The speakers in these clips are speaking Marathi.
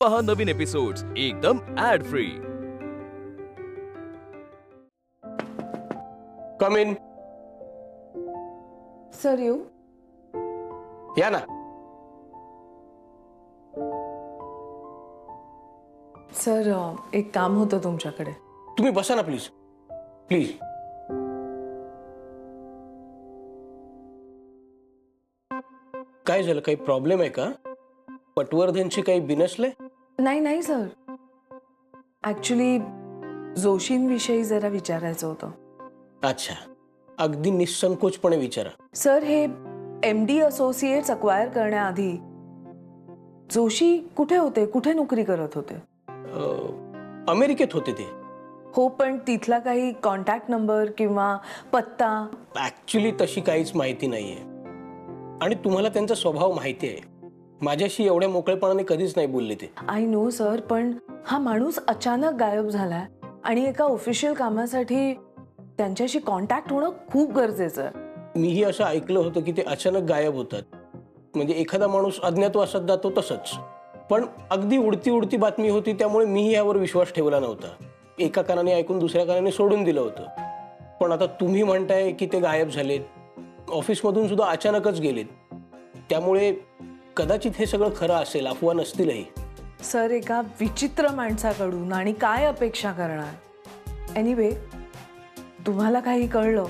पहा नवीन एपिसोड्स एकदम ad free. Come in. Sir येऊ? या ना. सर एक काम होतं तुमच्याकडे. तुम्ही बसा ना प्लीज प्लीज. काय झालं, काही प्रॉब्लेम आहे का? पटवर्धनची काही बिनसले? नाही नाही सर, ऍक्च्युली जोशींविषयी जरा विचारायचं होतं. अच्छा, अगदी निसंकोचपणे विचारा. सर हे MD असोसिएट्स अक्वायर करण्याआधी जोशी कुठे होते, कुठे नोकरी करत होते? अमेरिकेत होते ते. हो, पण तिथला काही कॉन्टॅक्ट नंबर किंवा पत्ता? ऍक्च्युली तशी काहीच माहिती नाहीये. आणि तुम्हाला त्यांचा स्वभाव माहिती आहे. माझ्याशी एवढ्या मोकळेपणाने कधीच नाही बोलले ते. आय नो सर, पण हा माणूस अचानक गायब झालाय आणि एका ऑफिशियल कामासाठी त्यांच्याशी कॉन्टॅक्ट होणं खूप गरजेचं आहे. मीही असं ऐकलं होतं की ते अचानक गायब होतात. म्हणजे एखादा माणूस अज्ञातवासात जातो तसंच. पण अगदी उडती उडती बातमी होती, त्यामुळे मीही यावर विश्वास ठेवला नव्हता. एका कानाने ऐकून दुसऱ्या कानाने सोडून दिलं होतं. पण आता तुम्ही म्हणताय की ते गायब झालेत, ऑफिसमधून सुद्धा अचानकच गेलेत, त्यामुळे कदाचित हे सगळं खरं असेल, अफवा नसतीलही. सर एका विचित्र माणसाकडून आणि काय अपेक्षा करणार. एनिवे, तुम्हाला काही कळलं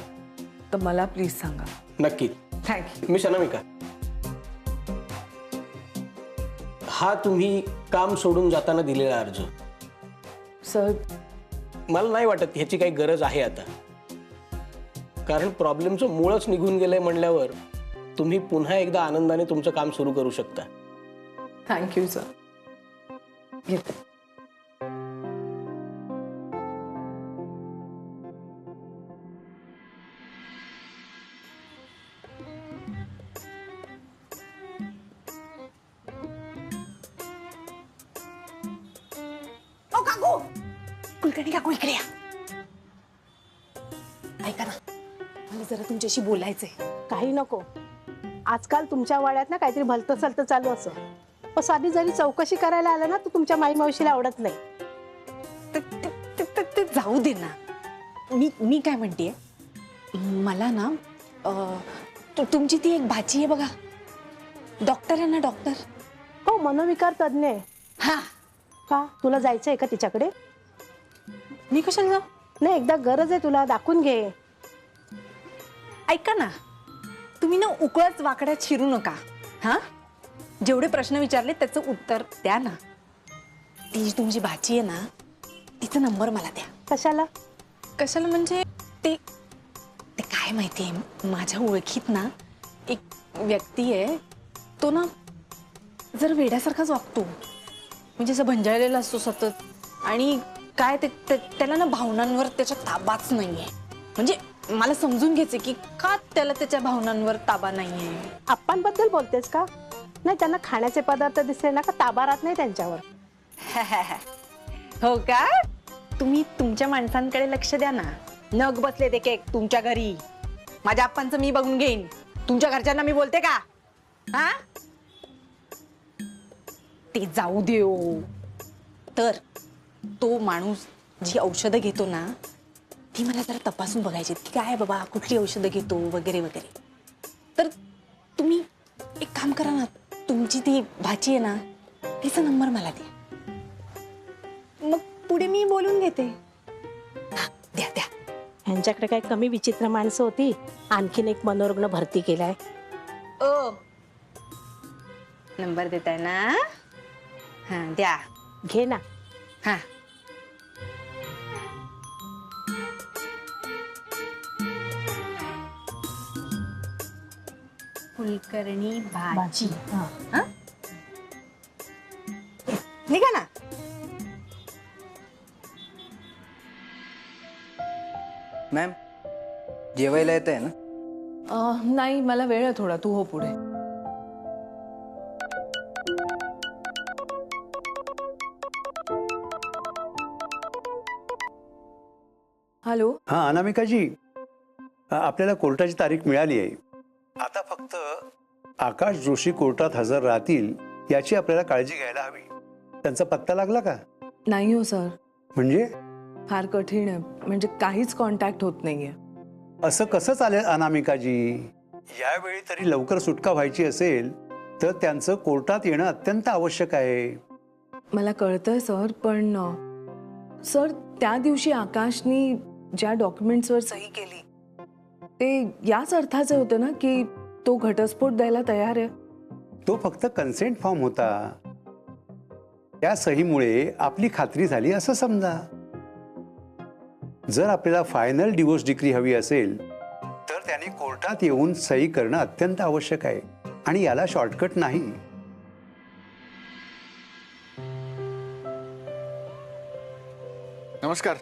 तर मला प्लीज सांगा. नक्की. थँक्यू. मिस अनामिका, हा तुम्ही काम सोडून जाताना दिलेला अर्ज. सर मला नाही वाटत ह्याची काही गरज आहे आता. कारण प्रॉब्लेमचं मूळच निघून गेलंय म्हणल्यावर तुम्ही पुन्हा एकदा आनंदाने तुमचं काम सुरू करू शकता. Thank you sir. येते. ओ काकू, कुलकर्णी काकू इकडे या. ऐका ना, मला जरा तुमच्याशी बोलायचंय. काही नको. आजकाल तुमच्या वाड्यात ना काहीतरी भलतं सलतं चालू असं. पण साधी जरी चौकशी करायला आलं ना तर तुमच्या माई मावशीला आवडत नाही. ते जाऊ दे ना. मी काय म्हणतेय, मला ना तुमची ती एक भाची आहे बघा, डॉक्टर आहे ना, डॉक्टर. हो, मनोविकार तज्ञ आहे. हा, का तुला जायचंय का तिच्याकडे? मी कशाला जाऊ? नाही, एकदा गरज आहे तुला, दाखवून घे. ऐका ना, तुम्ही ना उकळच वाकड्यात शिरू नका. हा, जेवढे प्रश्न विचारले त्याचं उत्तर द्या ना. ती जी तुमची भाची आहे ना, तिचा नंबर मला द्या. कशाला? कशाला म्हणजे ते ते काय माहितीये, माझ्या ओळखीत ना एक व्यक्ती आहे, तो ना जर वेड्यासारखाच वागतो. म्हणजे असं भंजाळलेला असतो सतत. आणि काय त्याला ना भावनांवर त्याच्या ताबाच नाहीये. म्हणजे मला समजून घ्यायचं की का त्याला त्याच्या भावनांवर ताबा नाहीये. आप्पांबद्दल बोलतेस का? नाही, त्यांना खाण्याचे पदार्थ दिसले ना का ताबा राहत नाही त्यांच्यावर. हो का? तुम्ही तुमच्या माणसांकडे लक्ष द्या ना. नग बसले ते केक तुमच्या घरी. माझ्या आप्पांचं मी बघून घेईन. तुमच्या घरच्यांना मी बोलते का? हा, ते जाऊ देऊ. तर तो माणूस जी औषधं घेतो ना, ती मला जरा तपासून बघायची की काय बाबा, कुठली औषधं घेतो वगैरे वगैरे. तर तुम्ही एक काम करा ना, तुमची ती भाची आहे ना, तिचा नंबर मला द्या. मग पुढे मी बोलून घेते. हा, द्या द्या. ह्यांच्याकडे काय कमी विचित्र माणसं होती? आणखीन एक मनोरुग्ण भरती केलाय. ओ, नंबर देताय ना? हा, द्या. घे ना. हा, कुलकर्णी भाजी. हा, निघा ना. मॅम, जेवायला येत आहे ना? नाही, मला वेळ आहे थोडा. तू हो पुढे. हॅलो. हाँ अनामिकाजी, आपल्याला कोर्टाची तारीख मिळाली आहे. आता फक्त आकाश जोशी कोर्टात हजर राहतील याची आपल्याला काळजी घ्यायला हवी. त्यांचा पत्ता लागला का? नाही हो सर, म्हणजे फार कठीण आहे. म्हणजे काहीच कॉन्टॅक्ट होत नाहीये. असं कसं चालेल अनामिकाजी? यावेळी तरी लवकर सुटका व्हायची असेल तर त्यांचं कोर्टात येणं अत्यंत आवश्यक आहे. मला कळतंय सर, पण सर त्या दिवशी आकाशनी ज्या डॉक्युमेंट्सवर सही केली ते याच अर्थाचे होते ना की तो घटस्फोट द्यायला तयार आहे. तो फक्त कन्सेंट फॉर्म होता. त्या सहीमुळे आपली खात्री झाली असं समजा. जर आपल्याला फायनल डिवोर्स डिक्री हवी असेल तर त्यांनी कोर्टात येऊन सही करणं अत्यंत आवश्यक आहे आणि याला शॉर्टकट नाही. नमस्कार.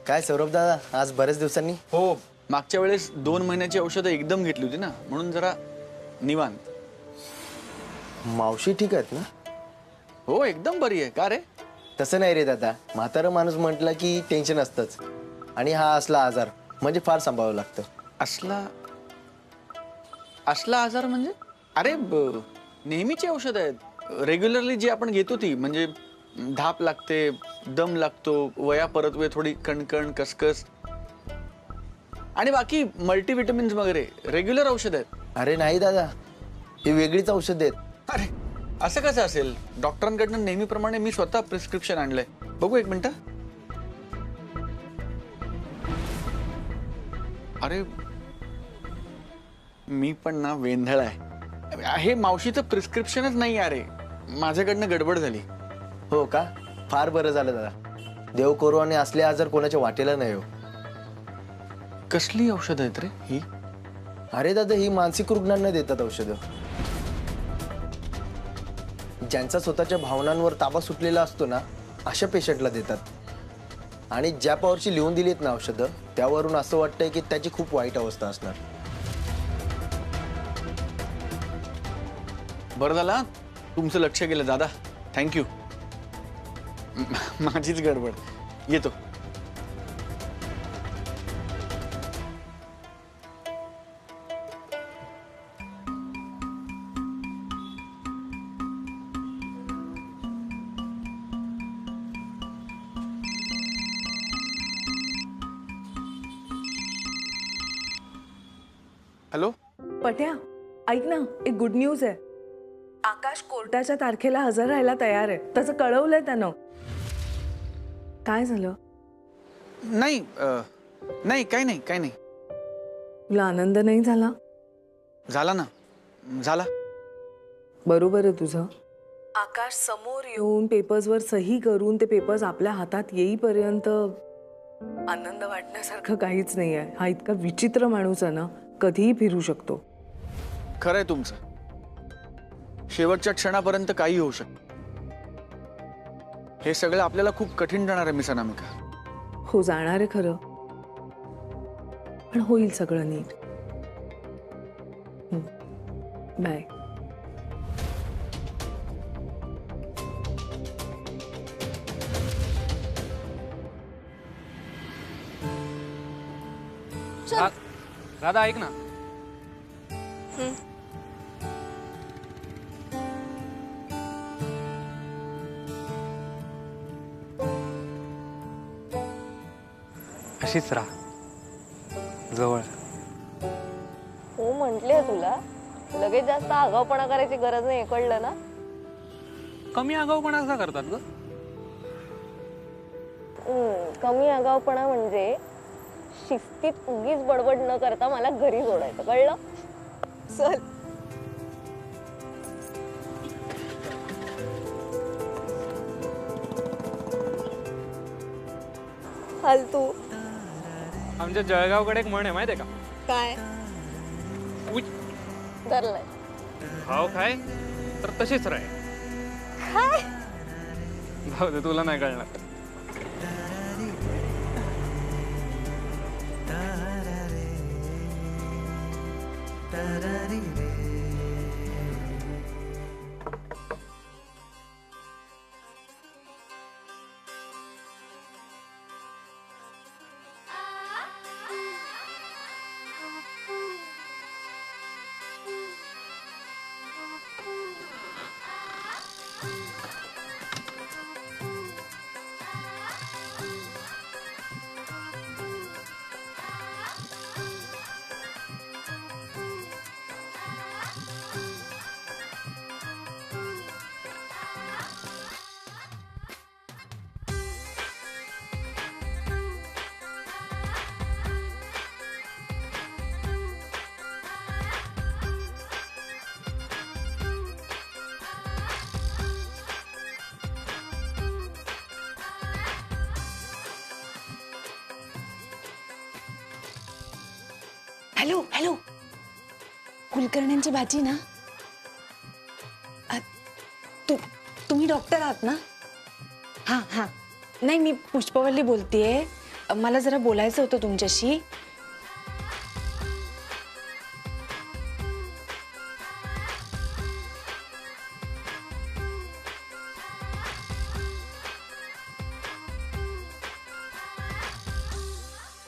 काय सौरभ दादा, आज बरेच दिवसांनी? हो, मागच्या वेळेस 2 महिन्याची औषधं एकदम घेतली होती ना, म्हणून जरा निवांत. मावशी ठीक आहेत ना? हो, एकदम बरी आहे. का रे? तसं नाही रे दादा, म्हातारा माणूस म्हटलं की टेन्शन असतंच. आणि हा असला आजार म्हणजे फार सांभाळावं लागतं. असला आजार म्हणजे? अरे नेहमीची औषध आहेत, रेग्युलरली जी आपण घेतो ती. म्हणजे धाप लागते, दम लागतो, वया परतवे, थोडी कणकण, कसकस आणि बाकी मल्टीविटामिन्स वगैरे रेग्युलर औषध आहेत. अरे नाही दादा, ही वेगळीच औषध आहेत. अरे असं कसं असेल? डॉक्टरांकडनं नेहमीप्रमाणे मी स्वतः प्रिस्क्रिप्शन आणलंय. बघू एक मिनिट. अरे मी पण ना वेंधळ आहे. हे मावशीचं प्रिस्क्रिप्शनच नाही. अरे माझ्याकडनं गडबड झाली. हो का? फार बरं झालं दादा. देव करू आणि असले आजार कोणाच्या वाटेला नाही हो. कसली औषध आहेत रे ही? अरे दादा, ही मानसिक रुग्णांना देतात औषधं. ज्यांचा स्वतःच्या भावनांवर ताबा सुटलेला असतो ना, अशा पेशंटला देतात. आणि ज्या पॉवरची लिहून दिलीत ना औषधं, त्यावरून असं वाटतंय की त्याची खूप वाईट अवस्था असणार. बरं झालं तुमचं लक्ष गेलं दादा. थँक्यू. माझीच गडबड. येतो. हॅलो. पट्या, ऐक ना, एक गुड न्यूज आहे. आकाश कोर्टाच्या तारखेला हजर राहायला तयार आहे. तसं कळवलंय त्यानं. काय झालं? नाही नाही, काही नाही, काही नाही. तुला आनंद नाही झाला? झाला ना, झाला. बरोबर आहे तुझं. आकाश समोर येऊन पेपर्सवर सही करून ते पेपर्स आपल्या हातात येईपर्यंत आनंद वाटण्यासारखं काहीच नाही आहे. हा इतका विचित्र माणूस आहे ना, कधीही फिरू शकतो. खरंय तुमचं. शेवटच्या क्षणापर्यंत काही होऊ शकतं. हे सगळं आपल्याला खूप कठीण जाणार आहे मिस अनामिका. हो, जाणार आहे खरं, पण होईल सगळं नीट. बाय. राधा ऐक ना. अशीच राहा जवळ. हो म्हटले तुला, लगेच जास्त आगाऊपणा करायची गरज नाही, कळलं ना? कमी आगाऊपणा कसा करतात ग? कमी आगाऊपणा म्हणजे शिस्तीत उगीच बडबड न करता मला घरी सोडायचं, कळलं? चल. हल तू. आमच्या जळगावकडे एक म्हण आहे माहिती आहे का? काय? धरलंय. भाव खाय तर तशीच राह. काय? भाऊ दे, तुला नाही कळणार. हॅलो हॅलो, कुलकर्ण्यांची भाची ना? तुम्ही डॉक्टर आहात ना? हा हा, नाही मी पुष्पवल्ली बोलतेय. मला जरा बोलायचं होतं तुमच्याशी.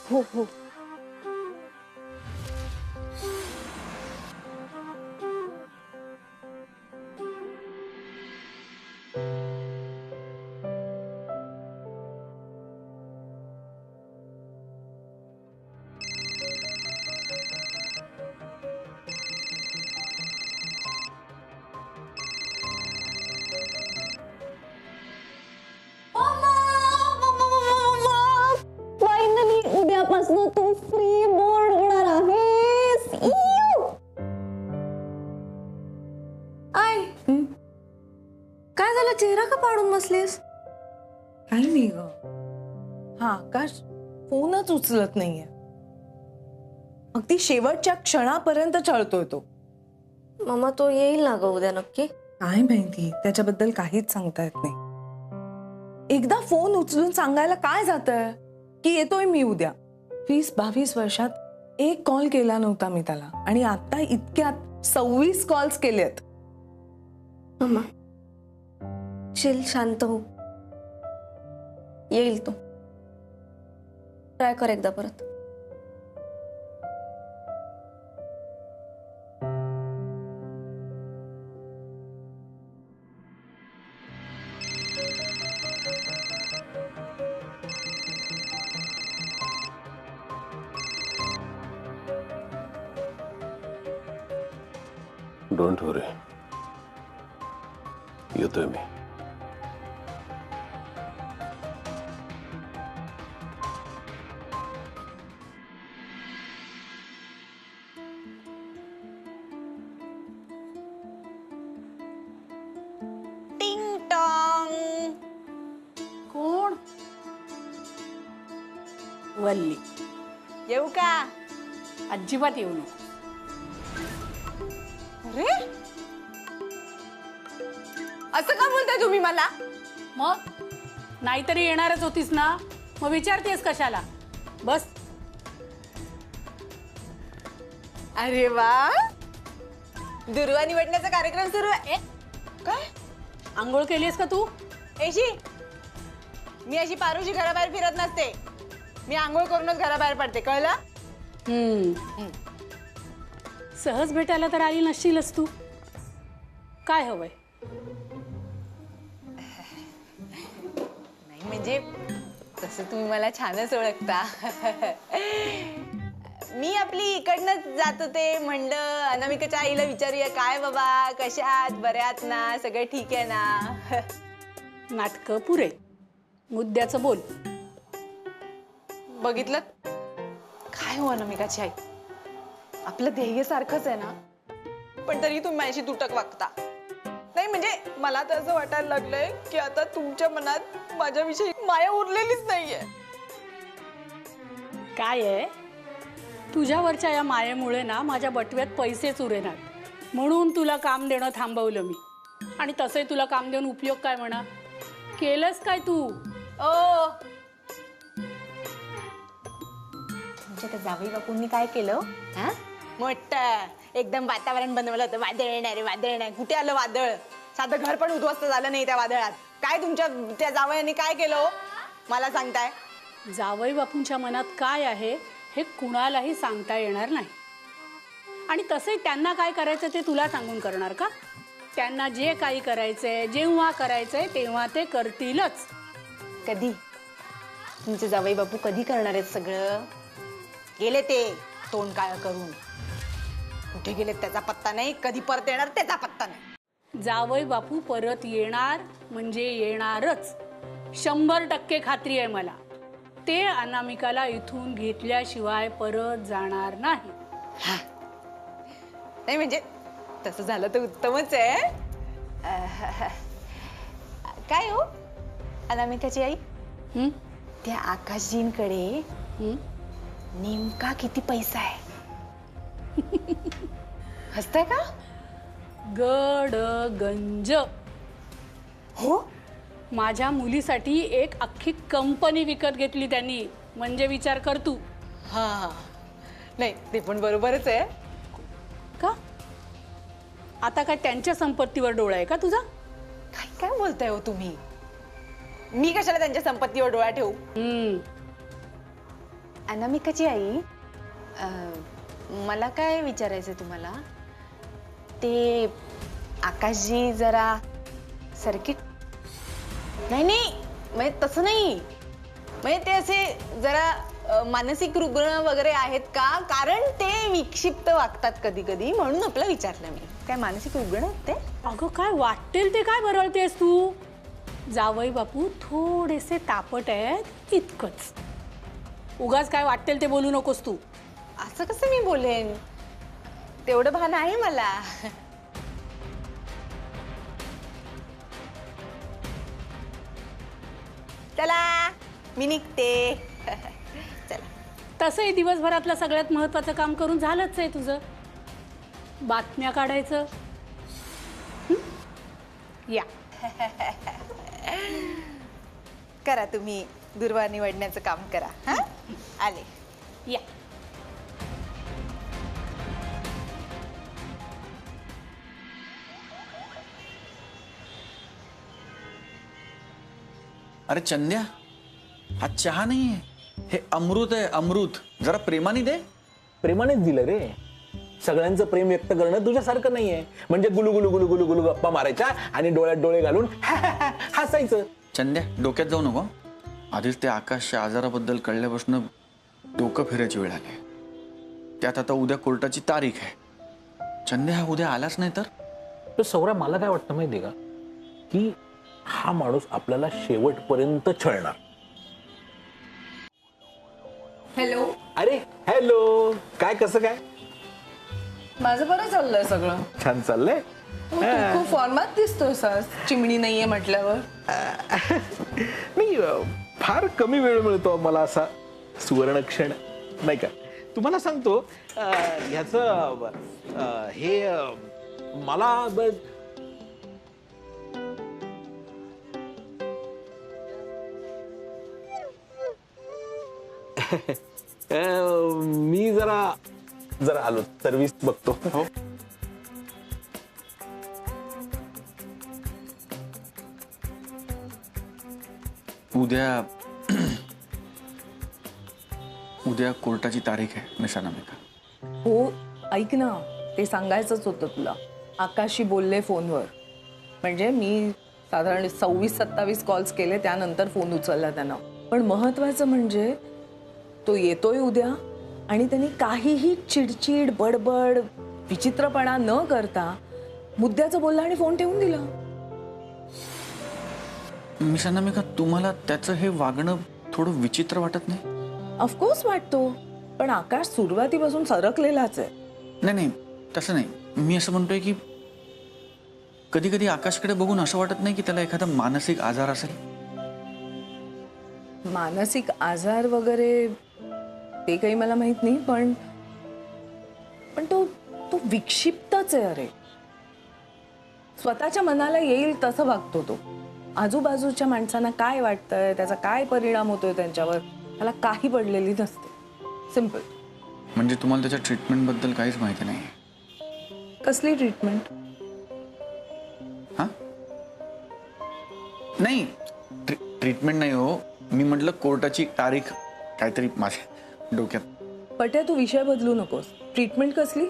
हो हो. फायनली उद्यापासून तू फ्री बोर्ड होणार आहेस. आय काय झालं, चेहरा का पाडून बसलीस? काही नाही ग. हा आकाश फोनच उचलत नाहीये. अगदी शेवटच्या क्षणापर्यंत चळतोय तो. मामा तो येईल ना ग उद्या नक्की? काय माहिती, त्याच्याबद्दल काहीच सांगता येत नाही. एकदा फोन उचलून सांगायला काय जातंय की येतोय मी उद्या. 20-22 वर्षात एक कॉल केला नव्हता मी त्याला, आणि आता इतक्यात 26 कॉल्स केलेत. मामा चिल, शांत हो. येईल तो. ट्राय कर एकदा परत. डोंट वरी, येतोय मी. टिंग टॉंग. कोण? वल्ली. येऊ का? अजिबात येऊ नको. अरे असं का बोलताय तुम्ही मला? मग नाहीतरी येणारच होतीस ना, मग विचारतेस कशाला? बस. अरे वा, दुर्वा निवडण्याचा कार्यक्रम सुरू आहे. काय आंघोळ केलीस का तू? एशी, मी अशी पारुशी घराबाहेर फिरत नसते. मी आंघोळ करूनच घराबाहेर पडते, कळलं? सहज भेटायला तर आली नसशीलच तू. काय हवंय? नाही म्हणजे तसं तुम्ही मला छानच ओळखता. मी आपली इकडनंच जात होते, म्हणलं अनामिकाच्या आईला विचारूया, काय बाबा कशात, बऱ्यात ना, सगळं ठीक आहे ना? नाटकं पुरे, मुद्द्याचं बोल. बघितलं काय हो अनामिकाची आई, आपलं ध्येय सारखंच आहे ना, पण तरी तुम्ही माझ्याशी तुटक वागता. नाही म्हणजे मला तर असं वाटायला लागलंय की आता तुमच्या मनात माझ्याविषयी माया उरलेलीच नाहीये. काय आहे, तुझ्यावरच्या या मायेमुळे ना माझ्या बटव्यात पैसेच उरेनात, म्हणून तुला काम देणं थांबवलं मी. आणि तसंही तुला काम देऊन उपयोग काय म्हणा? केलंस काय तू? ओ तुमच्या त्या जावई बापूंनी काय केलं? हा, मोठं एकदम वातावरण बनवलं होतं. वादळ येणार, वादळ येणार. कुठे आलं वादळ? साधं घर पण उद्ध्वस्त झालं नाही त्या वादळात. काय तुमच्या त्या जावयांनी काय केलं मला सांगताय? जावई बापूंच्या मनात काय आहे हे कुणालाही सांगता येणार नाही. आणि तसंही त्यांना काय करायचं ते तुला सांगून करणार का? त्यांना जे काही करायचंय, जेव्हा करायचंय तेव्हा ते करतीलच. कधी तुमचे जावई बापू कधी करणार आहेत सगळं? गेले ते तोंड काळ करून. कुठे गेलेत त्याचा पत्ता नाही, कधी परत येणार त्याचा पत्ता नाही. जावई बापू परत येणार म्हणजे येणारच, 100% खात्री आहे मला. ते अनामिकाला इथून घेतल्याशिवाय परत जाणार नाही. नाही म्हणजे तसं झालं तर उत्तमच आहे. काय हो अनामिकाची आई, त्या आकाशजींकडे नेमका किती पैसा आहे? हसताय का? गडगंज. हो. माझ्या मुलीसाठी एक अख्खी कंपनी विकत घेतली त्यांनी. म्हणजे विचार कर तू. हा नाही ते पण बरोबरच आहे. का आता काय त्यांच्या संपत्तीवर डोळा आहे का तुझा? काय काय बोलताय हो तुम्ही? मी कशाला त्यांच्या संपत्तीवर डोळा ठेवू? अनामिकाची आई, मला काय विचारायचं तुम्हाला, ते आकाशजी जरा सर्किट नाही नाही म्हणजे तसं नाही, म्हणजे ते असे जरा मानसिक रुग्ण वगैरे आहेत का? कारण ते विक्षिप्त वागतात कधी कधी, म्हणून आपलं विचारलं मी. काय मानसिक रुग्ण आहेत ते? अगं काय वाटेल ते काय बरळतेस तू? जावई बापू थोडेसे तापट आहेत इतकंच. उगाच काय वाटेल ते बोलू नकोस तू. असं कसं मी बोलेन? तेवढं भान आहे मला. चला मी निघते. चला. तसंही दिवसभरातलं सगळ्यात महत्वाचं काम करून झालंच आहे तुझं. बातम्या काढायचं. या करा तुम्ही दूरवार निवडण्याचं काम करा. हा आले. या. अरे चंद्या, हा चहा नाहीये, हे अमृत आहे. अमृत जरा प्रेमाने दे. प्रेमानेच दिलं रे. सगळ्यांचं प्रेम व्यक्त करणं तुझ्यासारखं नाहीये. म्हणजे गुलू गुलू गुलू गुलू गुलू गप्पा मारायच्या आणि डोळ्यात डोळे घालून हसायचं. चंद्या, डोक्यात जाऊ नको. आधीच ते आकाशच्या आजाराबद्दल कळल्यापासून डोकं फिरायची वेळ आली. त्यात आता उद्या कोर्टाची तारीख आहे. चंद्या, हा उद्या आलाच नाही तर सौरा, मला काय वाटतं माहितीये का, की हा माणूस आपल्याला शेवटपर्यंत छळणार. हॅलो. अरे हॅलो, काय कसं काय? माझं बरं चाललंय सगळं. छान चाललंय. तू खूप फॉर्मात दिसतोय सर. चिमणी नाहीये म्हटल्यावर. नाही, फार कमी वेळ मिळतो मला असा सुवर्ण क्षण, नाही का? तुम्हाला सांगतो, ह्याचं हे मला मी जरा आलो, सर्व्हिस बघतो. हो. उद्या कोर्टाची तारीख आहे मिस अनामिका. हो, ऐक ना, ते सांगायचंच होतं तुला. आकाशशी बोलले फोनवर. म्हणजे मी साधारण 26-27 कॉल्स केले, त्यानंतर फोन उचलला त्यानं. पण महत्वाचं म्हणजे तो येतोय उद्या आणि त्यांनी काहीही चिडचिड बडबड विचित्रपणा न करता मुद्द्याचं बोलला आणि फोन ठेवून दिला. मिस अनामिका, तुम्हाला त्याचं हे वागणं थोडं विचित्र वाटत नाही? ऑफकोर्स वाटतो, पण आकाश सुरुवातीपासून सरकलेलाच आहे. नाही, तसं नाही. मी असं म्हणतोय की कधी कधी आकाशकडे बघून असं वाटत नाही की त्याला एखादा मानसिक आजार असेल? मानसिक आजार वगैरे ते काही मला माहित नाही, पण तो विक्षिप्तच आहे. अरे, स्वतःच्या मनाला येईल तसं वागतो तो. आजूबाजूच्या माणसांना काय वाटतंय, त्याचा काय परिणाम होतोय त्यांच्यावर, त्याला काही पडलेली नसते. सिम्पल. म्हणजे तुम्हाला त्याच्या ट्रीटमेंट बद्दल काहीच माहिती नाही? कसली ट्रीटमेंट? हा, नाही ट्रीटमेंट नाही हो, मी म्हटलं कोर्टाची तारीख. काहीतरी माझ्या डोक्यात. पट्या, तू विषय बदलू नकोस. ट्रीटमेंट कसली?